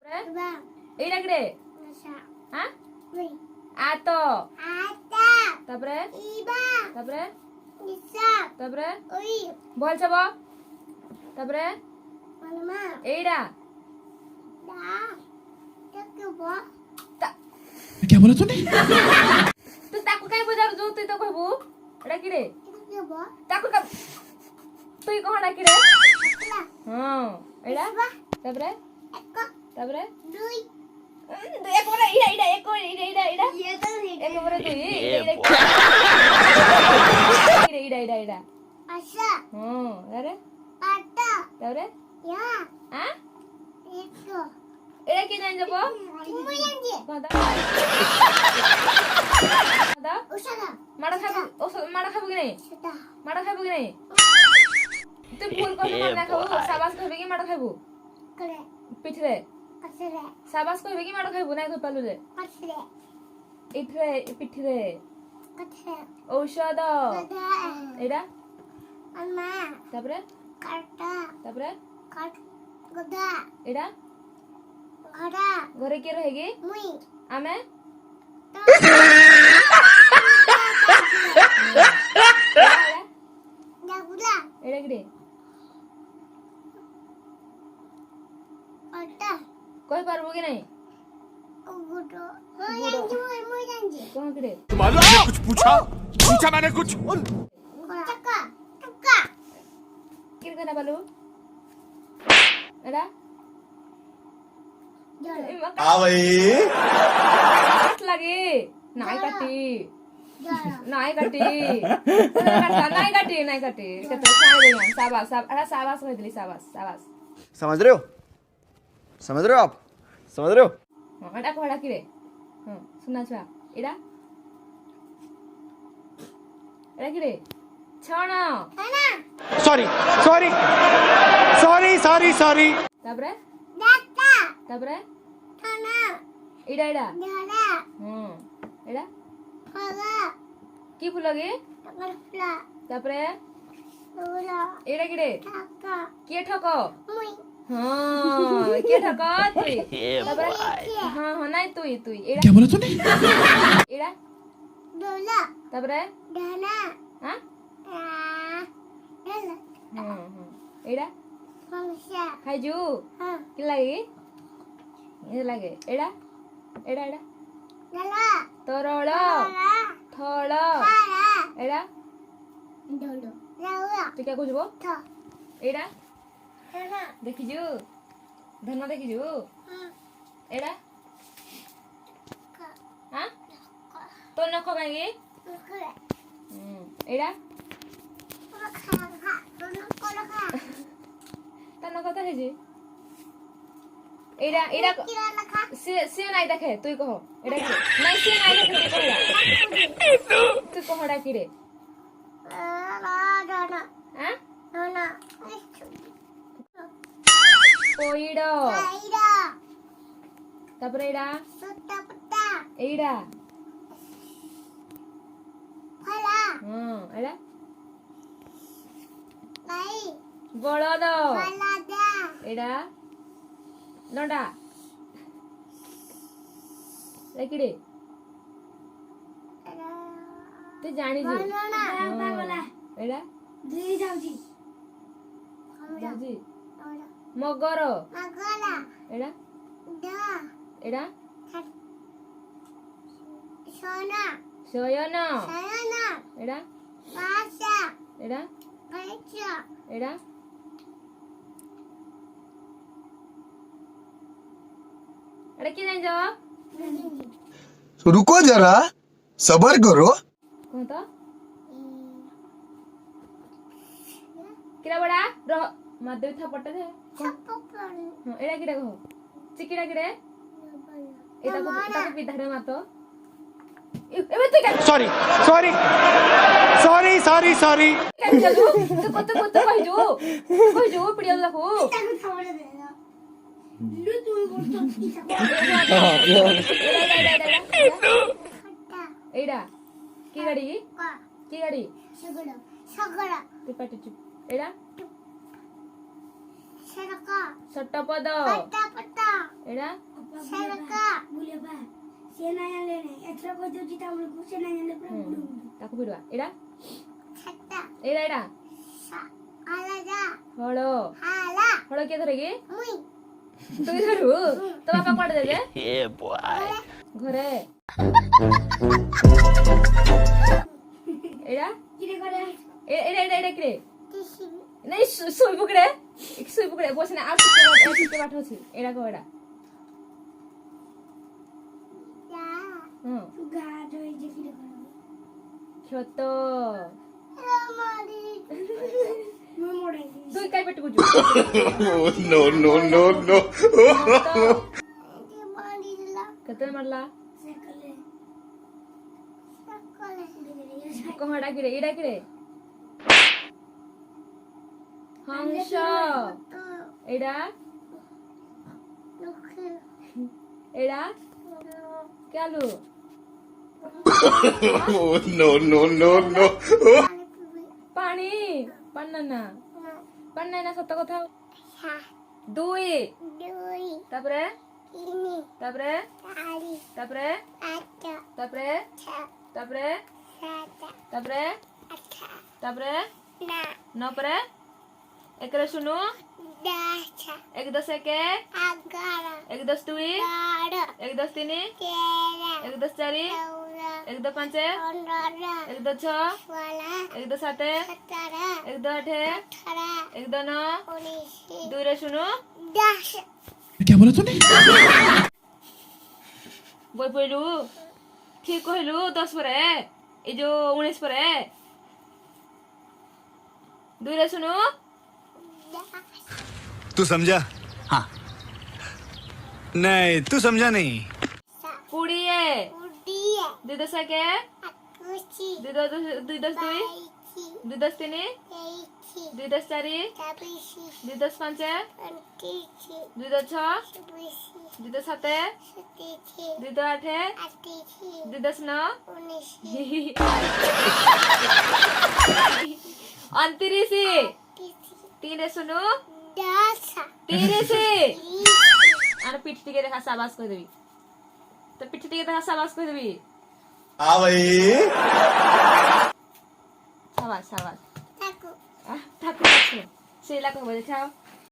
ଏଇଟା କିରେ ହାଁ ଆତ ତାପରେ ଭଲ ଛବ ତାପରେ ଏଇଟା क्या बोला तूने? ତୁ ତାକୁ କାଇଁ ପଚାରୁଛୁ ତୁଇ ତ କହିବୁ ଏଇଟା କିରେ ତାକୁ ତୁଇ କଣଟା କିରେ ହଁ ଏଇଟା ତାପରେ ଏକ ପରେ ଏଇଟା ଏକ ପରେ ଦୁଇ ଏଇଟା ହଁ ତାପରେ ଆଁ ଏଇଟା କିଏ ଜାଣି যাব ମାଡ଼ ଖାଇବୁ କି ନାହିଁ ତୁ ଭୁଲ କହିବୁ ନା ଖାଇବୁ ସାବାସ କହିବେ କି ମାଡ଼ ଖାଇବୁ ପିଠିରେ ସାବାସ କହିବେ କି ମାଡ଼ ଖାଇବୁ ନାଇଁ କହିପାରିଲୁ ଯେ ଏଇଥିରେ ପିଠିରେ ଔଷଧ ଏଇଟା ତାପରେ ଏଇଟା ଘରେ କିଏ ରହେ କି ଆମେ ଏଇଟା କିରେ କହିପାରିବୁ କି ନାହିଁ କଣ କିରେ मालूम है कुछ पूछा मैंने कुछ କିରେ କଥା ପାଲୁ ଏଇଟା লাগে নাই কাটি साबास कह दिली साबास समझ रहे हो आप समझ रहे हो एटा कहडा किरे हां सुना छुआ एडा किरे छण सॉरी तापरे एडा हां एडा की फुल गे तापरे एडा किरे के ठक हाँ के ठक तुई तापरे हां नहीं तुई एडा क्या बोला तूने? एडा तापरे हां एडा खाइजु कि लागे ये लागे एडा तरल थल एडा तू क्या कहू एडा देखिजु धन देखिजु एडा हां तो नख काई एडा ता नख तो हेजी एडा से नहीं देखे तू कह एडा नहीं से नहीं देखे तू कहडा किरे हां कोइडो तापर एडा एडा हां एडा बलद एडा लंडा किरे तू जानी जो एडा जाजी मगर एडा शयन एडा अरे की जान जाओ रुको जरा सबर करो कौन तो किरा बड़ा रह माधवी था पट्टे थे हां एडा किरा कहो चिकिरा किरे एटा को विधारे मातो एबे तू सॉरी तू कहिजो पिडिया देखो एडा की गाड़ी तू पाटी चुप एडा सट्टपद ଏଇଟା ତାକୁ ପିଡ଼ବା ଏଇଟା ଏଇଟା ହଳ ହଳ କିଏ ଧରେ କି তুই ধরু তো বাপা কুଆଡେ যাবে ঘরে এরা এরা এরা এরা কিরে নাই শুইবুকড়ে বসে না আর কিছু পাঠ আছে এরা কো এরা হুম ছোট তুই কাই পেট কুজু No, no, no, no. কত মারলা কোহড়া কিরে এডা কিরে Hansa এডা এডা Kelu No, no, no, no. পানি পান্না না পান্না না সত্য কথা দুই তারপরে তারপরে তারপরে তারপরে তারপরে তারপরে তারপরে ন পরে একরে শুনু এক দশ একে এক দশ দুই এক দশ তিন এক দশ চারি এক দশ পাঁচ এক দশ ছ এক দশ সাত এক দশ আঠ এক দশ ন দুই রে শুনু क्या बोला तूने বই পড়লু ঠিক কহিলু 10 পরে এই যে 19 পরে দুই রে শুনু तू समझा? हाँ. नहीं, तू समझा नहीं. কুড়িয়ে দুই দশ একে দুই দশ দুই দুই দশ তিন দুই দশ চারি দুই দশ পাঁচ দুই দশ ছ দুই দশ সাত দুই দশ আঠ দুই দশ ন 29 তিন রে শুনু 30 আর পিঠ থেকে দেখা সাবাস করে দিবি তো পিঠ থেকে দেখা সাবাস করে দিবি हाँ भाई. সাবাস সাবাস থাকু সেই লাগা বলে চাও